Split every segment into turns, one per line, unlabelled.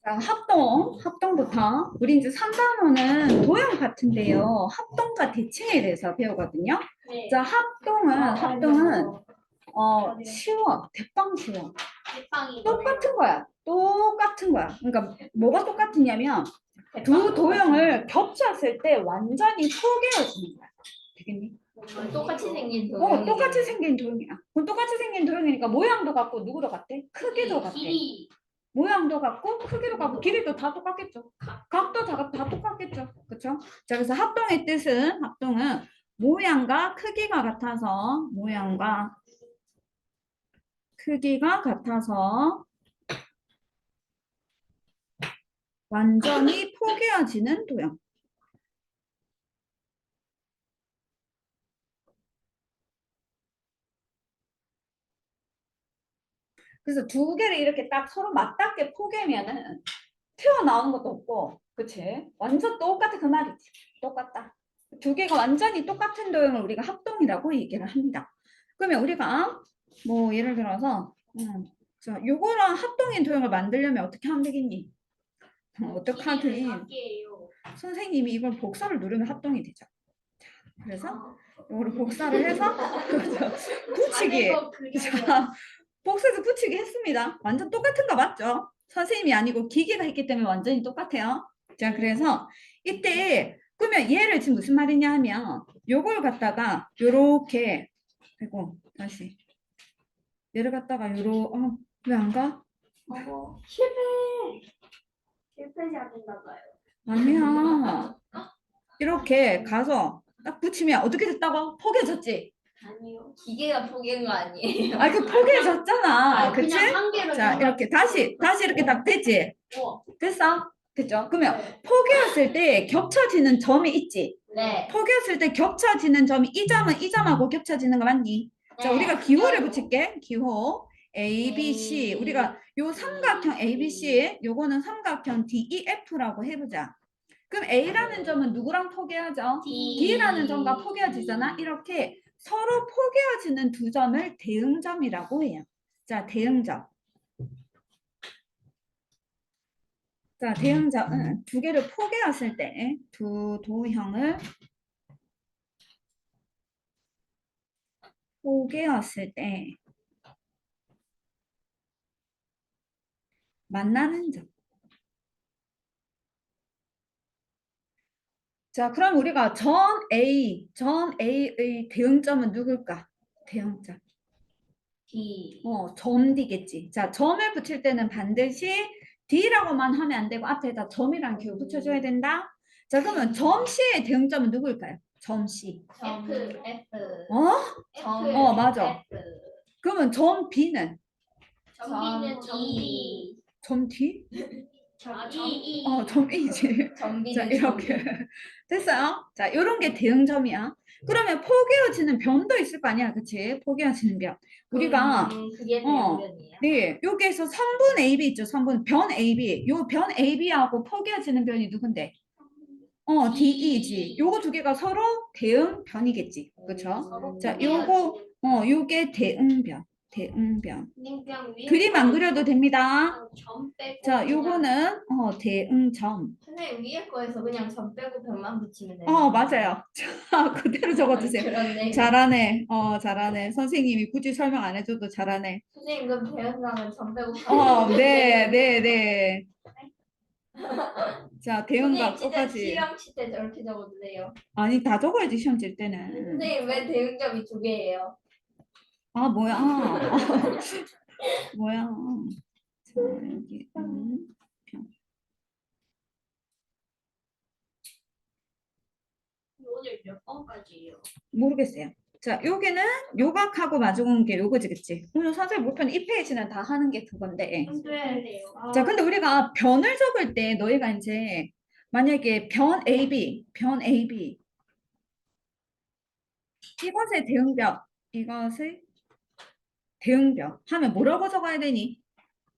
자, 합동부터. 우리 이제 3단원은 도형 같은데요. 합동과 대칭에 대해서 배우거든요.
네.
자, 합동은,
아니요.
쉬워. 대빵 쉬워.
대빵이
똑같은 거야. 똑같은 거야. 그러니까 뭐가 똑같으냐면 두 도형을 겹쳤을 때 완전히 포개어지는 거야. 되겠니?
똑같이 생긴 도형이
똑같이 생긴 도형이야. 그럼 똑같이 생긴 도형이니까 모양도 같고 누구도 같아? 크기도 같아.
길이
모양도 같고 크기도 같고 길이도 다 똑같겠죠. 각도 다 똑같겠죠. 그렇죠? 자, 그래서 합동은 모양과 크기가 같아서 완전히 포개어지는 도형. 그래서 두 개를 이렇게 딱 서로 맞닿게 포개면은 튀어나오는 것도 없고, 그치? 완전 똑같아, 그 말이지. 똑같다. 두 개가 완전히 똑같은 도형을 우리가 합동이라고 얘기를 합니다. 그러면 우리가 뭐 예를 들어서 자, 요거랑 합동인 도형을 만들려면 어떻게 하면 되겠니? 어떻게
길이를
하든
작게요.
선생님이 이걸 복사를 누르면 합동이 되죠. 그래서 이거를 복사를 해서 붙이기. 자, 복사해서 붙이기 했습니다. 완전 똑같은 거 맞죠? 선생님이 아니고 기계가 했기 때문에 완전히 똑같아요. 자, 그래서 이때 그러면 얘를 지금 무슨 말이냐 하면 요걸 갖다가 요렇게 아이고 다시 얘를 갖다가 왜 안 가?
실패지 않는가 봐요.
아니야. 이렇게 가서 딱 붙이면 어떻게 됐다고? 포개졌지?
아니요. 기계가 포기한 거 아니에요.
아, 그 포개졌잖아.
아니,
그치?
그냥 한 개로
자, 이렇게 다시 이렇게 딱 됐지?
우와.
됐어? 됐죠? 그러면
네.
포개었을 때 겹쳐지는 점이 있지?
네.
포개었을 때 겹쳐지는 점이 이 점은 이 점하고 겹쳐지는 거 맞니? 자,
네.
우리가 기호를 붙일게. 기호 A, B, C. 우리가 요 삼각형 A, B, C 요거는 삼각형 D, E, F라고 해보자. 그럼 A라는 점은 누구랑 포개하죠? D라는 점과 포개어지잖아. 이렇게 서로 포개어지는 두 점을 대응점이라고 해요. 자, 대응점. 자, 대응점은 두 개를 포개었을 때 두 도형을 포개었을 때 만나는 점. 자, 그럼 우리가 전 A의 대응점은 누굴까? 대응점.
D.
점 D겠지. 자, 점을 붙일 때는 반드시 D라고만 하면 안 되고 앞에다 점이란 기호 붙여줘야 된다. 자, 그러면 점 C의 대응점은 누굴까요? 점 C.
F. F.
맞아.
F.
그러면 점 B는?
점 D.
점 D?
E.
점 E지. 자, 이렇게. 됐어요? 자, 이런 게 대응점이야. 그러면 포개어지는 변도 있을 거 아니야, 그치? 포개어지는 변. 우리가
그게 대응변이에요.
네, 여기에서 3분 AB 있죠, 3분 변 AB. 요 변 AB하고 포개어지는 변이 누군데? DE지. 요거 두 개가 서로 대응 변이겠지, 그쵸? 자, 요게 대응변. 그림 안 그려도 됩니다.
점 빼고.
자, 요거는 대응점.
선생님 위에 거에서 그냥 점 빼고 변만 붙이면 돼요.
맞아요. 자, 그대로 적어주세요.
그렇네.
잘하네. 잘하네. 선생님이 굳이 설명 안 해줘도 잘하네.
선생님 그 배운다면 점 빼고.
네. 자, 대응과
선생님 진짜
똑같이.
시험 칠때 저렇게 적어주세요.
아니, 다 적어야지, 시험 칠 때는.
선생님 왜 대응점이 두 개예요?
아, 뭐야. 뭐야. 자, 여기.
오늘 몇 번까지예요?
모르겠어요. 자, 여기는 요각하고 마주온 게 요거지, 그치? 오늘 선생님 목표는 이 페이지는 다 하는 게 그건데.
네.
자, 근데 우리가 변을 적을 때 너희가 이제 만약에 변 AB 이것의 대응변 하면 뭐라고 적어야 되니?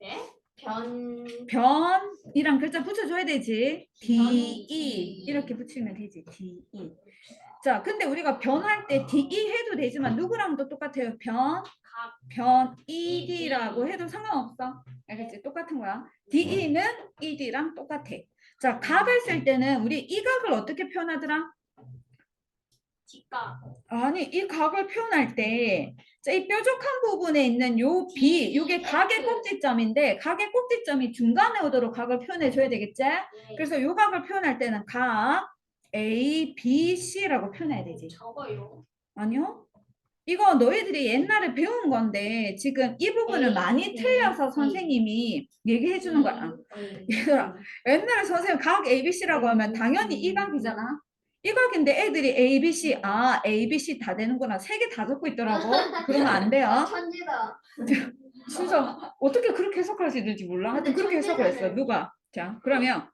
네?
변이랑 글자 붙여줘야 되지. DE
DE.
이렇게 붙이면 되지. DE. 자, 근데 우리가 변할 때 DE 해도 되지만 누구랑도 똑같아요. 변 ED라고 해도 상관없어. 알겠지? 똑같은 거야. DE는 ED랑 똑같아. 자, 각을 쓸 때는 우리 이 각을 어떻게 표현하더라?
직각.
아니, 이 각을 표현할 때, 자, 이 뾰족한 부분에 있는 요 B, 요게 각의 꼭지점인데, 각의 꼭지점이 중간에 오도록 각을 표현해 줘야 되겠지?
네.
그래서 요 각을 표현할 때는 각 A, B, C라고 표현해야 되지.
적어요.
아니요? 이거 너희들이 옛날에 배운 건데, 지금 이 부분을
A,
많이
B,
틀려서
C.
선생님이 얘기해 주는 거야. 얘들아, 옛날에 선생님 각 ABC라고 하면 당연히 이 각이잖아. 이 각인데 애들이 ABC, 아, ABC 다 되는구나. 세 개 다 적고 있더라고. 그러면 안 돼요.
천재다.
진짜 어떻게 그렇게 해석할 수 있는지 몰라. 하여튼 그렇게 해석을 했어. 누가? 자, 그러면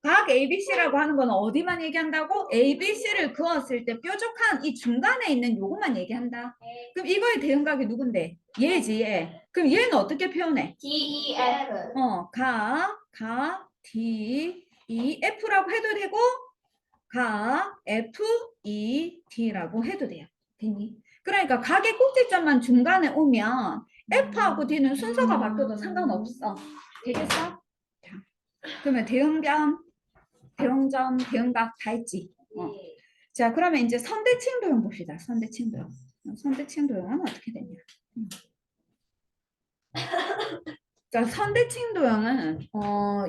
각 ABC라고 하는 건 어디만 얘기한다고? ABC를 그었을 때 뾰족한 이 중간에 있는 요것만 얘기한다. 그럼 이거의 대응각이 누군데? 얘지, 얘. 그럼 얘는 어떻게 표현해?
DEF.
D, E, F라고 해도 되고, F, E, D라고 해도 돼요. 됐니? 그러니까 각의 꼭지점만 중간에 오면 F하고 D는 순서가 바뀌어도 상관없어. 되겠어? 자, 그러면 대응점, 대응각 다 했지?
네.
자, 그러면 이제 선대칭 도형 봅시다. 선대칭 도형. 선대칭 도형은 어떻게 되냐? 자, 선대칭 도형은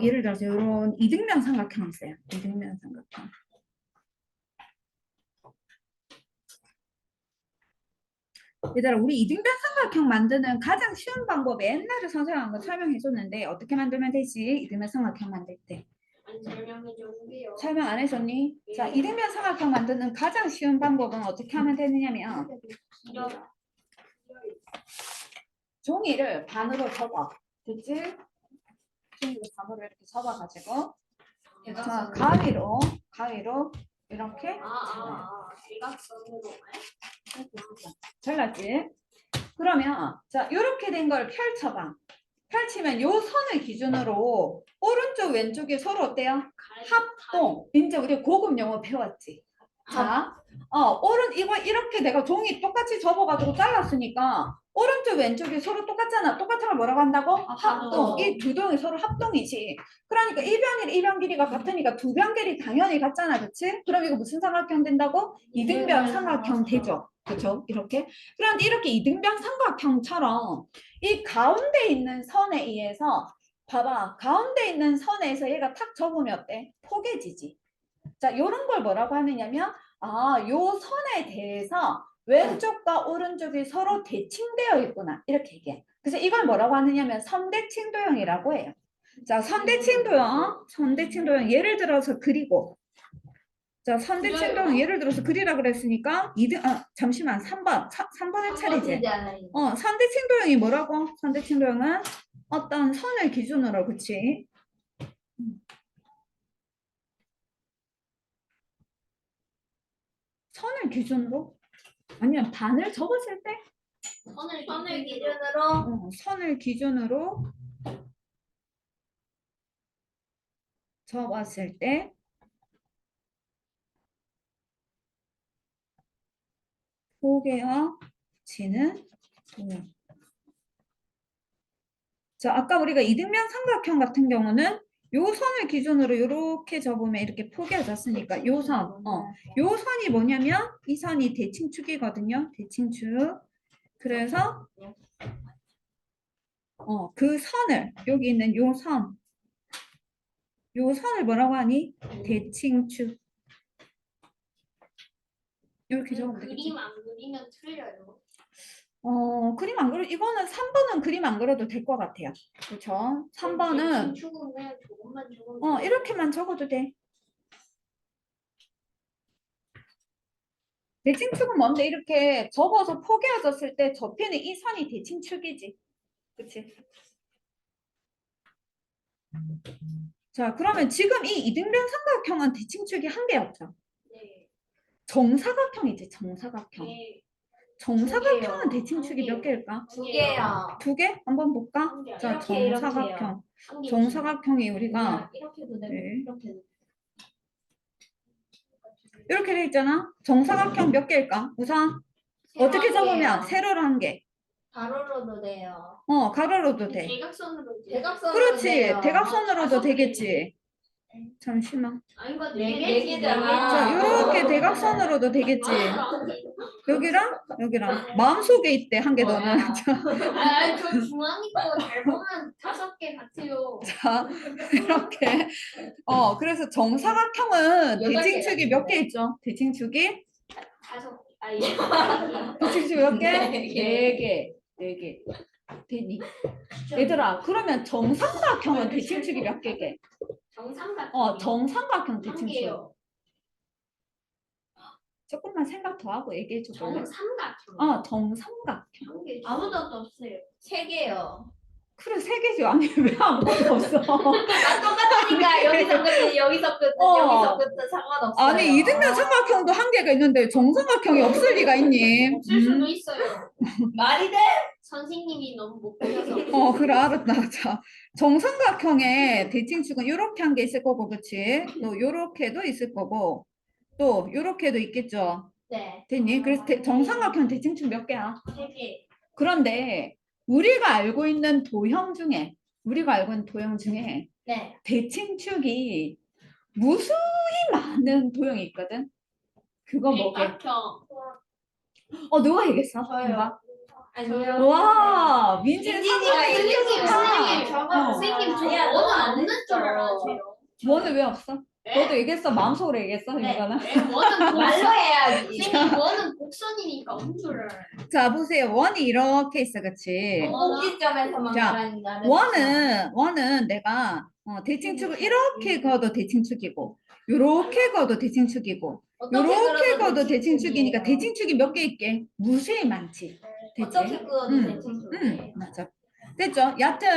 예를 들어서 이런 이등변 삼각형이 있어요. 이등변 삼각형. 얘들아, 우리 이등변 삼각형 만드는 가장 쉬운 방법이 옛날에 선생님 한번 설명해 줬는데 어떻게 만들면 되지? 이등변 삼각형 만들 때.
안 설명해 주는데요.
설명 안 해줬니? 자, 이등변 삼각형 만드는 가장 쉬운 방법은 어떻게 하면 되느냐면 종이를 반으로 접어. 됐지? 종이를 반으로 이렇게 접어가지고 자, 가위로 이렇게
대각선으로.
잘랐지? 그러면 자, 이렇게 된 걸 펼쳐봐. 펼치면 요 선을 기준으로 오른쪽 왼쪽이 서로 어때요? 합동. 이제 우리 고급 영어 배웠지. 자, 이거 이렇게 내가 종이 똑같이 접어가지고 잘랐으니까 오른쪽 왼쪽이 서로 똑같잖아. 똑같은 걸 뭐라고 한다고? 합동. 이 두 동이 서로 합동이지. 그러니까 이 변이랑 이 변 길이가 같으니까 두 변 길이 당연히 같잖아. 그치? 그럼 이거 무슨 삼각형 된다고? 이등변 삼각형 되죠. 그렇죠? 이렇게. 그런데 이렇게 이등변 삼각형처럼 이 가운데 있는 선에 의해서 봐봐. 가운데 있는 선에서 얘가 탁 접으면 어때? 포개지지. 자, 요런 걸 뭐라고 하느냐면 요 선에 대해서 왼쪽과 오른쪽이 서로 대칭되어 있구나. 이렇게 얘기해. 그래서 이걸 뭐라고 하느냐면 선대칭도형이라고 해요. 자, 선대칭도형 예를 들어서 그리고 자, 선대칭도형 예를 들어서 그리라 그랬으니까 잠시만 3번의 차례지. 선대칭도형이 뭐라고? 선대칭도형은 어떤 선을 기준으로 그치? 선을 기준으로? 아니면 반을 접었을 때?
선을 기준으로.
선을 기준으로 접었을 때 포개어지는 도형. 자, 아까 우리가 이등변 삼각형 같은 경우는 요 선을 기준으로 이렇게 접으면 이렇게 포개어졌으니까 요 선이 뭐냐면 이 선이 대칭축이거든요. 대칭축. 그래서 그 선을 여기 있는 요 선을 뭐라고 하니? 대칭축. 이렇게 적으면 되겠지.
그림 안 그리면 틀려요.
그림 안 그려 이거는 3번은 그림 안 그려도 될 것 같아요. 그렇죠? 3번은
축은 그냥 조금만 적으면.
이렇게만 적어도 돼. 대칭축은 뭔데 이렇게 접어서 포개어졌을 때 접히는 이 선이 대칭축이지. 그치? 자, 그러면 지금 이 이등변 삼각형은 대칭축이 한 개였죠.
네.
정사각형이지, 정사각형.
네.
정사각형은
두 개요.
대칭축이 몇 개일까?
두 개요.
2개? 한번 볼까?
한 개.
자,
이렇게, 이렇게요.
정사각형.
한 개.
정사각형이 우리가
이렇게도 되고
네.
이렇게도.
이렇게 돼 있잖아. 정사각형 몇 개일까? 우선 어떻게 적으면 세로로 한 개.
가로로도 돼요.
가로로도 돼.
대각선으로. 대각선으로
그렇지.
돼요.
대각선으로도
다섯 개.
되겠지. 잠시만.
아닌가?
네 개잖아.
자, 이렇게 대각선으로도 되겠지. 여기랑 여기랑 마음속에 있대 한 개 더는.
저 중앙이 거 잘 보면 5개 같아요.
자, 이렇게. 그래서 정사각형은
여덟
대칭축이 몇 개 있죠? 대칭축이
5개.
대칭축이 몇 개?
네
네 개. 네 개. 되니? 얘들아, 그러면 정삼각형은 대칭축이 몇 개게?
정삼각.
정삼각형
한
대칭축.
개요.
조금만 생각 더 하고 얘기해 줘 볼래?
정삼각.
정삼각형.
한 개. 아무도 없어요.
3개요.
그래, 세 개지. 아니, 왜 아무것도 없어?
똑같으니까 여기서 끝, 여기서 끝, 여기서 끝 상관없어요.
아니, 이등변 삼각형도 한 개가 있는데 정삼각형이 없을 리가 있니?
없을 수도 있어요.
말이 돼?
선생님이 너무 못 보셔서.
그래, 알았다. 자, 정삼각형의 대칭축은 이렇게 한 개 있을 거고, 그치? 또 요렇게도 있을 거고, 또 요렇게도 있겠죠?
네.
됐니? 그래서 정삼각형 대칭축 몇 개야?
3개.
그런데 우리가 알고 있는 도형 중에
네.
대칭축이 무수히 많은 도형이 있거든? 그거 뭐게?
대각형.
누가 얘기했어?
저요.
누가?
아니요.
와, 민지는
민진이가
상상이
얘기했어.
좋다.
선생님 저
아니야,
원은
너는
없는 줄 알았어요.
원은 왜 없어?
네?
너도 얘기했어? 마음속으로 얘기했어?
네.
이거는?
원은
말로 해야지.
선생님 원은 곡선이니까 없는 줄 알아요.
자, 보세요. 원이 이렇게 있어, 그치?
꼭지점에서만
자,
말하는 나는
원은 내가 대칭축을 이렇게 그어도 대칭축이고, 요렇게 그어도 대칭축이고, 요렇게 그어도 대칭축이니까 대칭축이 몇 개 있게? 무수히 많지. 됐지?
어떻게 그어도 대칭축이에요.
맞아. 됐죠? 여튼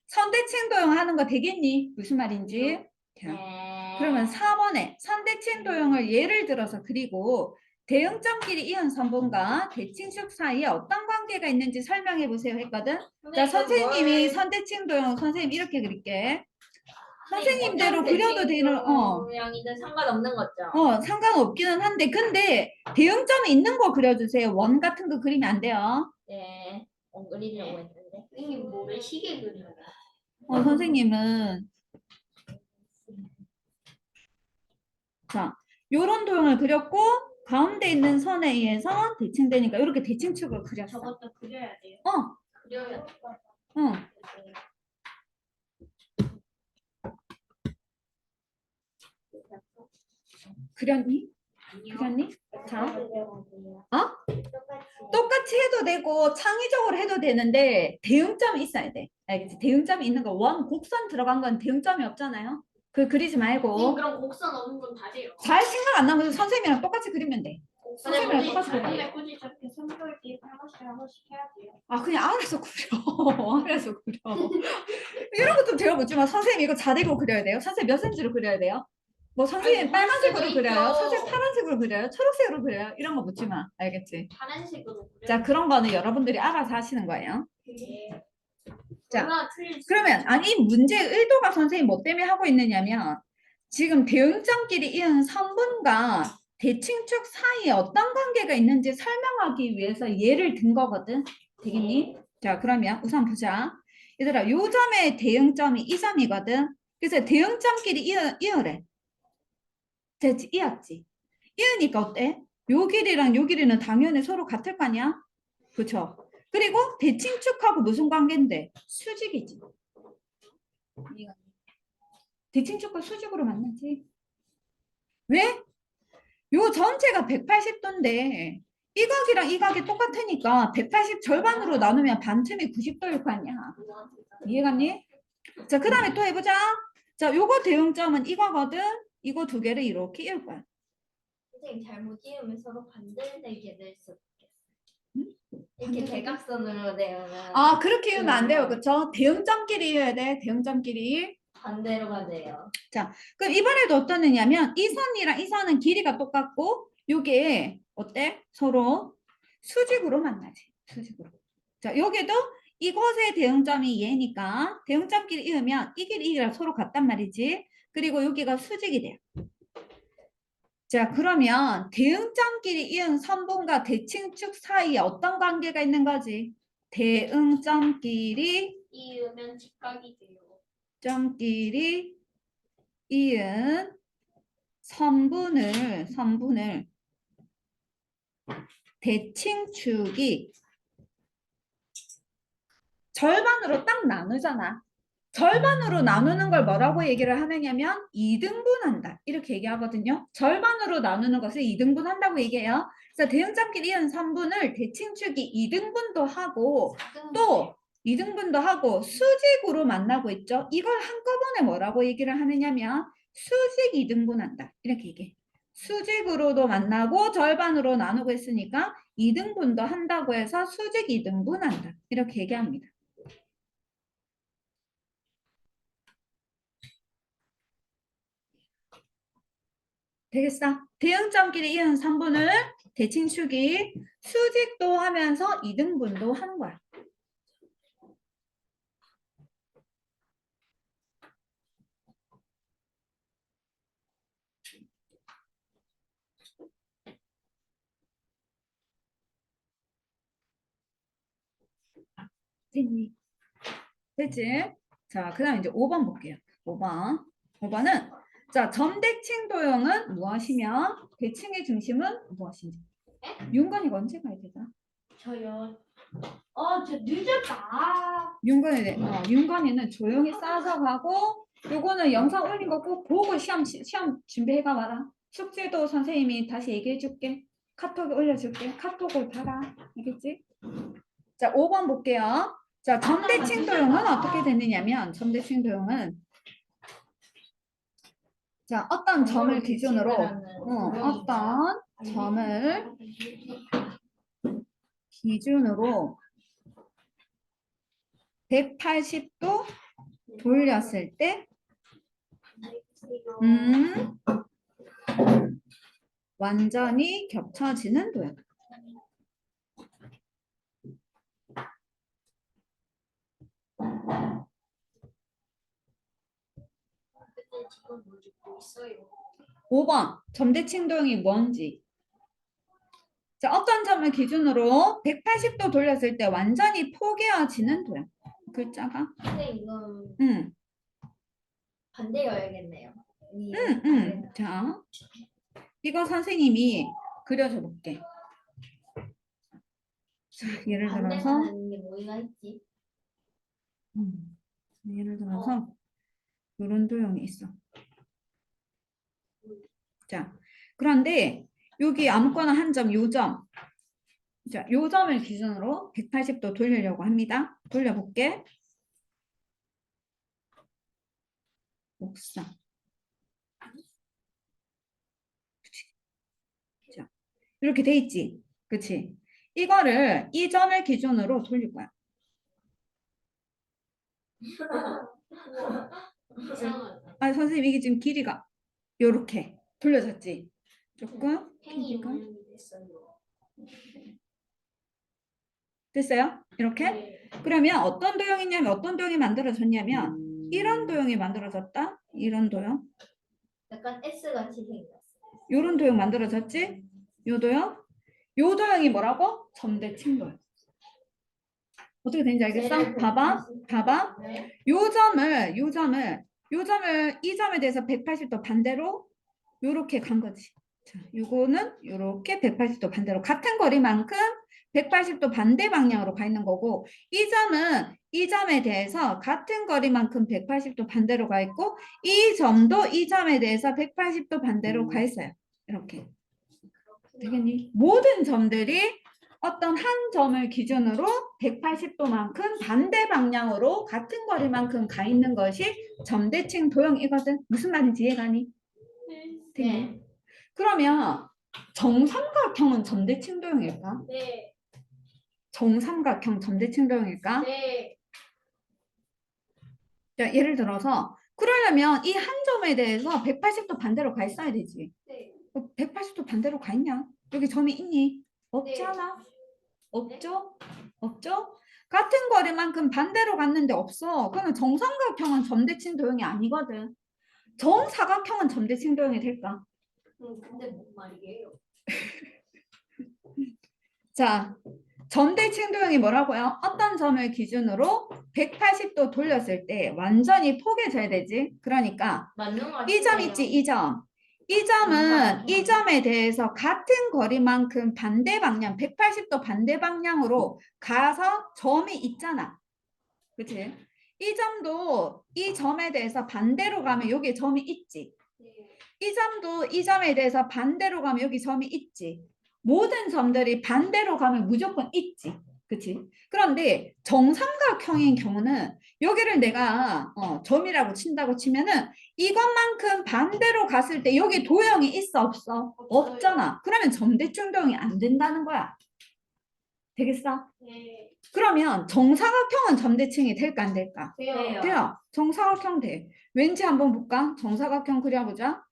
선대칭 도형 하는 거 되겠니? 무슨 말인지? 자,
네.
그러면 4번에 선대칭 도형을 예를 들어서 그리고 대응점끼리 이은 선분과 대칭축 사이에 어떤 관계가 있는지 설명해 보세요 했거든. 자, 선생님이 선대칭 도형 선생님 이렇게 그릴게. 선생님대로 그려도 되는
모양이든 상관없는 거죠.
상관없기는 한데 근데 대응점이 있는 거 그려주세요. 원 같은 거 그리면 안 돼요.
네. 그리려고 했는데.
선생님 뭐를 시계 그려요?
선생님은 자, 요런 도형을 그렸고 가운데 있는 선에 의해서 대칭되니까 이렇게 대칭축을 그렸어.
저것도 그려야 돼요. 그려야 돼요.
그렸니?
아니요.
그렸니? 자,
똑같이.
똑같이 해도 되고 창의적으로 해도 되는데 대응점이 있어야 돼. 알겠지? 대응점이 있는 거 원 곡선 들어간 건 대응점이 없잖아요. 그 그리지 말고
그럼 곡선 없는 건 다 돼요.
잘 생각 안 나면 선생님이랑 똑같이 그리면 돼. 선생님이랑 똑같이 그려.
근데 굳이 저렇게 선별 뒤에 한 번씩 해야 돼요.
그냥 알아서 그려. 알아서 그려. 이런 거 좀 배워보지만 선생님 이거 자대고 그려야 돼요. 선생님 몇 센치로 그려야 돼요? 뭐 선생님
아니,
빨간색으로
있죠.
그려요? 선생님 파란색으로 그려요? 초록색으로 그려요? 이런 거 묻지 마. 알겠지?
파란색으로 그려요.
자, 그런 거는 여러분들이 알아서 하시는 거예요. 자,
얼마나 틀릴 수
그러면 이 문제의 의도가 선생님 뭐 때문에 하고 있느냐면 지금 대응점끼리 이은 선분과 대칭축 사이에 어떤 관계가 있는지 설명하기 위해서 예를 든 거거든. 되겠니? 자, 그러면 우선 보자. 얘들아, 요 점의 대응점이 이 점이거든. 그래서 대응점끼리 이으래. 됐지? 이었지? 이으니까 어때? 요 길이랑 요 길이는 당연히 서로 같을 거 아니야? 그쵸? 그리고 대칭축하고 무슨 관계인데? 수직이지. 대칭축과 수직으로 만나지. 왜? 요 전체가 180도인데 이 각이랑 이 각이 똑같으니까 180 절반으로 나누면 반쯤이 90도일 거 아니야. 이해갔니? 자, 그 다음에 또 해보자. 자, 요거 대응점은 이거거든. 이거 두 개를 이렇게 이을 거야.
선생님 잘못 이으면 서로 반대되게 될 수 있겠어요. 이렇게
반대되게?
대각선으로 되면
그렇게 이으면 안 돼요. 그쵸? 대응점끼리 이어야 돼. 대응점끼리.
반대로가 돼요.
그럼 이번에도 어떤 애냐면 이 선이랑 이 선은 길이가 똑같고 요게 어때? 서로 수직으로 만나지. 수직으로. 자, 여기도 이것의 대응점이 얘니까 대응점끼리 이으면 이 길, 이 길이랑 서로 같단 말이지. 그리고 여기가 수직이 돼요. 자, 그러면 대응점끼리 이은 선분과 대칭축 사이에 어떤 관계가 있는 거지? 대응점끼리
이으면 직각이 돼요.
점끼리 이은 선분을 대칭축이 절반으로 딱 나누잖아. 절반으로 나누는 걸 뭐라고 얘기를 하느냐면 2등분한다. 이렇게 얘기하거든요. 절반으로 나누는 것을 2등분한다고 얘기해요. 그래서 대응점끼리 이은 선분을 대칭축이 2등분도 하고 또 2등분도 하고 수직으로 만나고 있죠. 이걸 한꺼번에 뭐라고 얘기를 하느냐면 수직 2등분한다. 이렇게 얘기해. 수직으로도 만나고 절반으로 나누고 있으니까 2등분도 한다고 해서 수직 2등분한다. 이렇게 얘기합니다. 되겠어? 대응점끼리 이은 선분을 대칭축이 수직도 하면서 2등분도 하는 거야. 됐니? 됐지? 자, 그 다음 이제 5번 볼게요. 5번. 5번은 자, 점대칭 도형은 무엇이며 대칭의 중심은 무엇인지. 윤건이가 언제 가야 되나?
저요. 저 늦었다.
윤건이는 조용히 싸서 가고 요거는 영상 올린 거 꼭 보고 시험 준비해가 봐라. 숙제도 선생님이 다시 얘기해 줄게. 카톡에 올려줄게. 카톡을 봐라. 알겠지? 자, 5번 볼게요. 자, 점대칭 도형은 어떻게 되느냐면 점대칭 도형은 자, 어떤 점을 기준으로 어떤 점을 기준으로 180도 돌렸을 때 완전히 겹쳐지는 도형.
지금 뭐 듣고 있어요?
5번 점대칭 도형이 뭔지. 자, 어떤 점을 기준으로 180도 돌렸을 때 완전히 포개어지는 도형. 글자가.
근데 이건
응.
반대여야겠네요.
자, 이거 선생님이 그려줘 볼게. 자, 예를 들어서
반대하는 게 뭐가 있지?
예를 들어서 이런 도형이 있어. 자, 그런데 여기 아무거나 한 점, 요 점. 자, 요 점을 기준으로 180도 돌리려고 합니다. 돌려볼게. 목상. 자, 이렇게 돼 있지. 그치? 이거를 이 점을 기준으로 돌릴 거야.
이상하다.
아, 선생님 이게 지금 길이가 요렇게 돌려졌지? 조금
팽이
길이가
모양이 됐어요.
됐어요? 이렇게?
네.
그러면 어떤 도형이냐면 어떤 도형이 만들어졌냐면 이런 도형이 만들어졌다. 이런 도형.
약간 S 같이 생겼어.
요런 도형 만들어졌지? 요 도형. 요 도형이 뭐라고? 점대칭 도형. 어떻게 되는지 알겠어? 봐봐. 봐봐.
네.
요 점을 이 점에 대해서 180도 반대로 요렇게 간 거지. 자, 요거는 요렇게 180도 반대로 같은 거리만큼 180도 반대 방향으로 가 있는 거고 이 점은 이 점에 대해서 같은 거리만큼 180도 반대로 가 있고 이 점도 이 점에 대해서 180도 반대로 가 있어요. 이렇게. 되겠니? 모든 점들이 어떤 한 점을 기준으로 180도만큼 반대 방향으로 같은 거리만큼 가 있는 것이 점대칭 도형이거든. 무슨 말인지 이해가니?
네.
그러면 정삼각형은 점대칭 도형일까?
네.
정삼각형 점대칭 도형일까?
네.
자, 예를 들어서 그러려면 이 한 점에 대해서 180도 반대로 가 있어야 되지.
네.
180도 반대로 가 있냐? 여기 점이 있니? 없잖아. 없죠? 없죠? 같은 거리만큼 반대로 갔는데 없어. 그러면 정삼각형은 점대칭 도형이 아니거든. 정사각형은 점대칭 도형이 될까?
근데 뭔 말이에요?
자, 점대칭 도형이 뭐라고요? 어떤 점을 기준으로 180도 돌렸을 때 완전히 포개져야 되지. 그러니까
맞는 거
이 점 있지, 이 점. 이 점은 이 점에 대해서 같은 거리만큼 반대 방향, 180도 반대 방향으로 가서 점이 있잖아. 그치? 이 점도 이 점에 대해서 반대로 가면 여기 점이 있지. 이 점도 이 점에 대해서 반대로 가면 여기 점이 있지. 모든 점들이 반대로 가면 무조건 있지. 그치? 그런데 정삼각형인 경우는 여기를 내가 점이라고 친다고 치면은 이것만큼 반대로 갔을 때 여기 도형이 있어 없어? 없잖아. 그러면 점대칭 도형이 안 된다는 거야. 되겠어?
네.
그러면 정사각형은 점대칭이 될까 안 될까?
돼요.
돼요. 정사각형 돼. 왠지 한번 볼까? 정사각형 그려보자.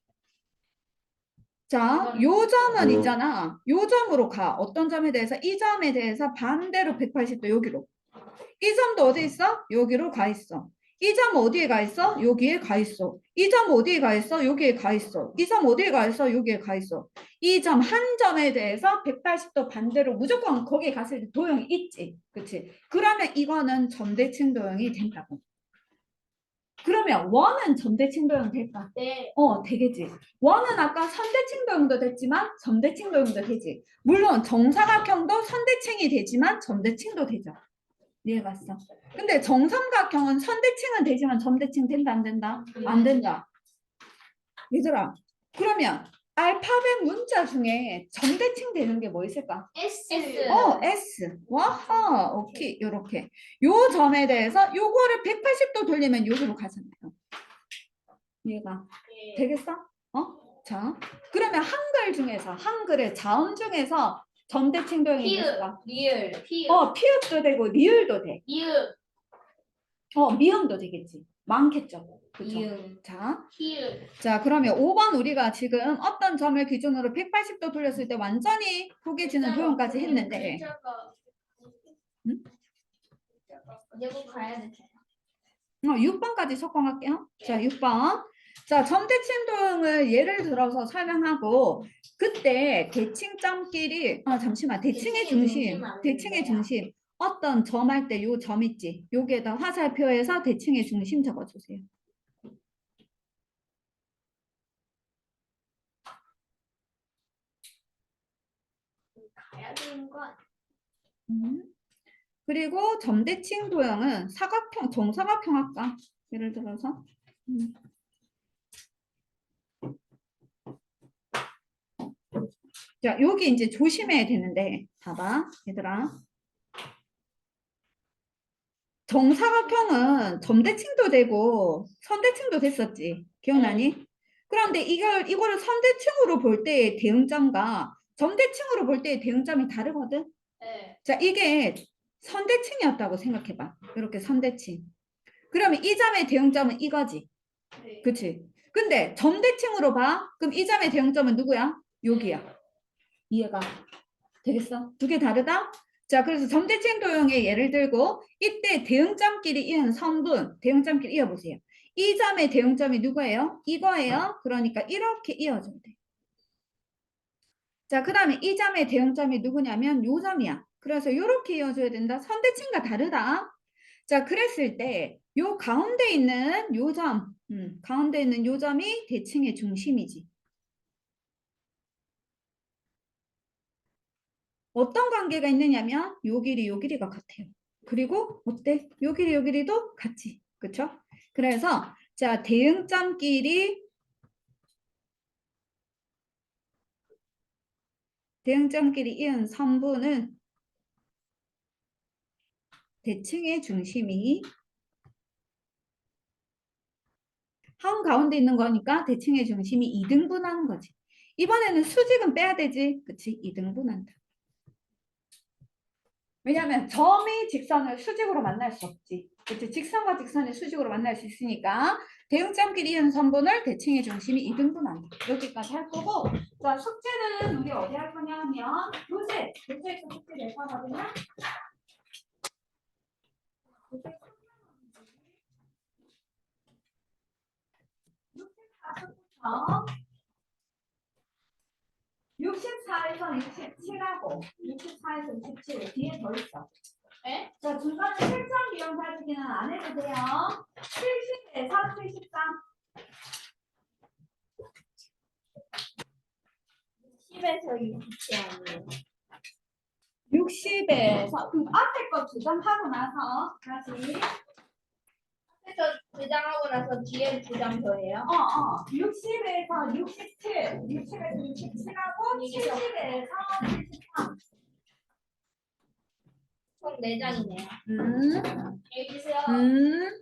자, 요 점은 있잖아. 요 점으로 가. 어떤 점에 대해서? 이 점에 대해서 반대로 180도 여기로. 이 점도 어디 있어? 여기로 가 있어. 이 점 어디에 가 있어? 여기에 가 있어. 이 점 어디에 가 있어? 여기에 가 있어. 이 점 어디에 가 있어? 여기에 가 있어. 이 점 한 점에 대해서 180도 반대로 무조건 거기에 갔을 때 도형이 있지. 그치? 그러면 이거는 점대칭 도형이 된다고. 그러면 원은 점대칭 도형 될까?
네.
되겠지. 원은 아까 선대칭 도형도 됐지만 점대칭 도형도 되지. 물론 정사각형도 선대칭이 되지만 점대칭도 되죠. 이해갔어? 근데 정삼각형은 선대칭은 되지만 점대칭 된다 안 된다? 안 된다. 얘들아, 그러면 알파벳 문자 중에 점대칭 되는 게 뭐 있을까?
S.
S. 와하, 오케이, 요렇게. 요 점에 대해서 요거를 180도 돌리면 여기로 가잖아요. 이해가
네.
되겠어? 자, 그러면 한글 중에서, 한글의 자음 중에서 점대칭 도형이
피읍,
있을까?
리을, 피읍,
피읍도 되고, 리을도 돼.
이읍,
미음도 되겠지. 많겠죠. 그쵸?
이음,
자,
피읍.
자, 그러면 5번 우리가 지금 어떤 점을 기준으로 180도 돌렸을 때 완전히 포개지는 도형까지 했는데, 응?
내고 가야 돼.
6번까지 석공할게요. 자, 6번. 자, 점대칭 도형을 예를 들어서 설명하고, 그때 대칭점끼리, 잠시만, 대칭의 중심, 대칭의 중심. 어떤 점 할 때 요 점 있지? 여기에다 화살표에서 대칭의 중심 적어주세요.
가야 되는 거 아니야?
그리고 점대칭 도형은 사각형, 정사각형 할까? 예를 들어서. 자, 여기 이제 조심해야 되는데, 봐봐, 얘들아. 정사각형은 점대칭도 되고 선대칭도 됐었지. 기억나니? 그런데 이거를 선대칭으로 볼 때의 대응점과 점대칭으로 볼 때의 대응점이 다르거든.
네.
자, 이게 선대칭이었다고 생각해봐. 이렇게 선대칭. 그러면 이 점의 대응점은 이거지.
네.
그치? 근데 점대칭으로 봐. 그럼 이 점의 대응점은 누구야? 여기야. 이해가 되겠어? 두 개 다르다? 자, 그래서 점대칭 도형의 예를 들고 이때 대응점끼리 이은 선분, 대응점끼리 이어보세요. 이 점의 대응점이 누구예요? 이거예요. 그러니까 이렇게 이어줘야 돼. 자, 그 다음에 이 점의 대응점이 누구냐면 요 점이야. 그래서 이렇게 이어줘야 된다. 선대칭과 다르다. 자, 그랬을 때 요 가운데 있는 요 점, 가운데 있는 요 점이 대칭의 중심이지. 어떤 관계가 있느냐면 요 길이 요 길이가 같아요. 그리고 어때? 요 길이 요 길이도 같지. 그쵸? 그래서 자, 대응점끼리 이은 선분은 대칭의 중심이 한가운데 있는 거니까 대칭의 중심이 2등분하는 거지. 이번에는 수직은 빼야 되지. 그치? 2등분한다. 왜냐하면 점이 직선을 수직으로 만날 수 없지. 그치? 직선과 직선이 수직으로 만날 수 있으니까 대응점끼리 이은 선분을 대칭의 중심이 2등분한다. 여기까지 할 거고, 자 숙제는 우리 어디 할 거냐면 교재에서 숙제 낼 거거든요. 어? 64에서 67하고 64에서 67 뒤에 더 있어.
네?
자, 중간에 실전 비용 가지기는 안 해도 돼요. 70에서 73.
10에서 67 아니에요.
60에서 그럼 앞에 거 주장하고 나서 다시
그래서 주장하고 나서 뒤에 주장 더해요.
60에서 67, 60에서 67하고 70에서 73.
총 4장이네요.
음,
안녕히 계세요.
음.